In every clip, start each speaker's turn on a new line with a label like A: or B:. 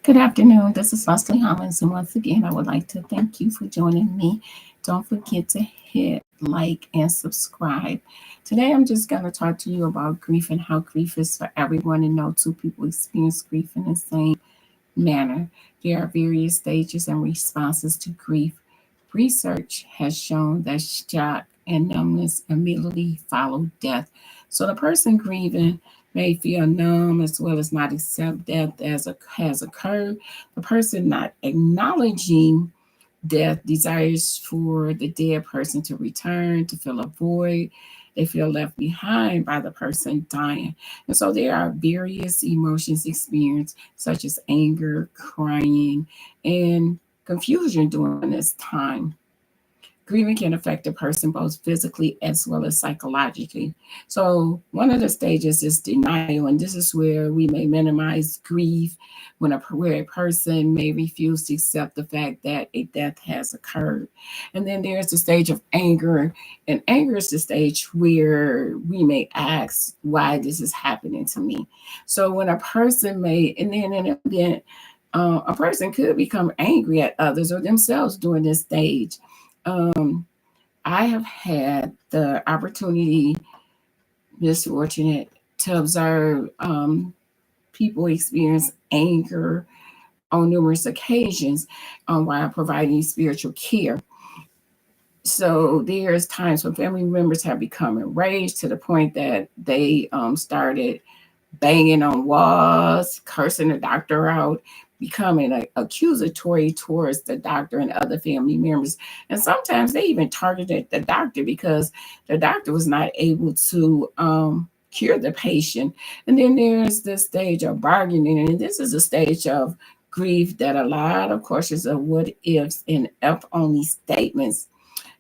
A: Good afternoon. This is Leslie Hollins, and once again, I would like to thank you for joining me. Don't forget to hit like and subscribe. Today, I'm just going to talk to you about grief and how grief is for everyone, and no two people experience grief in the same manner. There are various stages and responses to grief. Research has shown that shock and numbness immediately follow death. So the person grieving may feel numb as well as not accept death has occurred. The person not acknowledging death desires for the dead person to return, to fill a void. They feel left behind by the person dying. And so there are various emotions experienced, such as anger, crying, and confusion during this time. Grieving can affect a person both physically as well as psychologically. So, one of the stages is denial, and this is where we may minimize grief where a person may refuse to accept the fact that a death has occurred. And then there's the stage of anger, and anger is the stage where we may ask why this is happening to me. So, when a person may, a person could become angry at others or themselves during this stage. um, I have had the opportunity, misfortunate, to observe people experience anger on numerous occasions while providing spiritual care. So there's times when family members have become enraged to the point that they started banging on walls, cursing the doctor out, becoming accusatory towards the doctor and other family members. And sometimes they even targeted the doctor because the doctor was not able to cure the patient. And then there's this stage of bargaining, and this is a stage of grief that a lot of questions of what ifs and if only statements.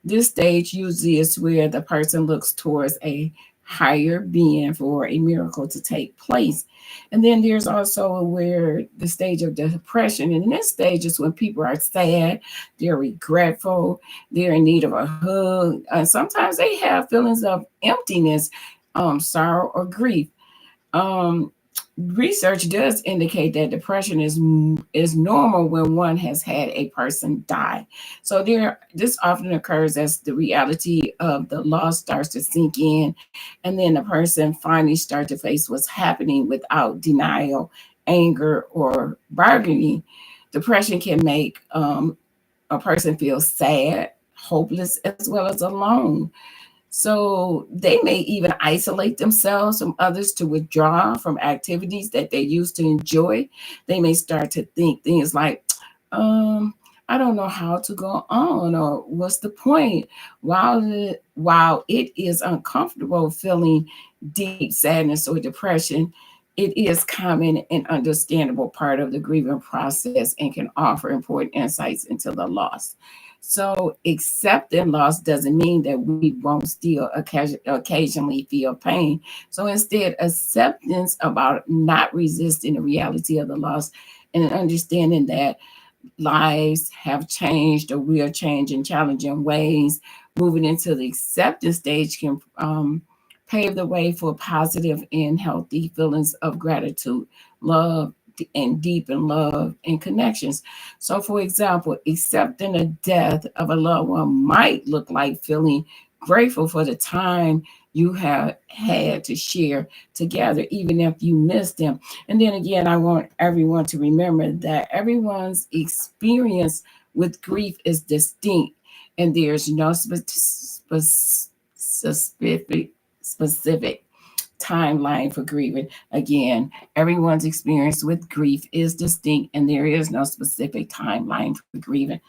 A: This stage usually is where the person looks towards a higher being for a miracle to take place. And then there's also where the stage of depression. And in this stage is when people are sad, they're regretful, they're in need of a hug. Sometimes they have feelings of emptiness, sorrow, or grief. Um, Research does indicate that depression is normal when one has had a person die. So this often occurs as the reality of the loss starts to sink in, and then the person finally starts to face what's happening without denial, anger, or bargaining. Depression can make a person feel sad, hopeless, as well as alone. So they may even isolate themselves from others to withdraw from activities that they used to enjoy. They may start to think things like, um, I don't know how to go on, or what's the point? While it is uncomfortable feeling deep sadness or depression, it is common and understandable part of the grieving process and can offer important insights into the loss. So accepting loss doesn't mean that we won't still occasionally feel pain. So instead, acceptance about not resisting the reality of the loss and understanding that lives have changed or will change in challenging ways. Moving into the acceptance stage can pave the way for positive and healthy feelings of gratitude, love, and deepen love and connections. So, for example, accepting the death of a loved one might look like feeling grateful for the time you have had to share together, even if you miss them. And then again, I want everyone to remember that everyone's experience with grief is distinct, and there's no specific timeline for grieving. Again, everyone's experience with grief is distinct, and there is no specific timeline for grieving.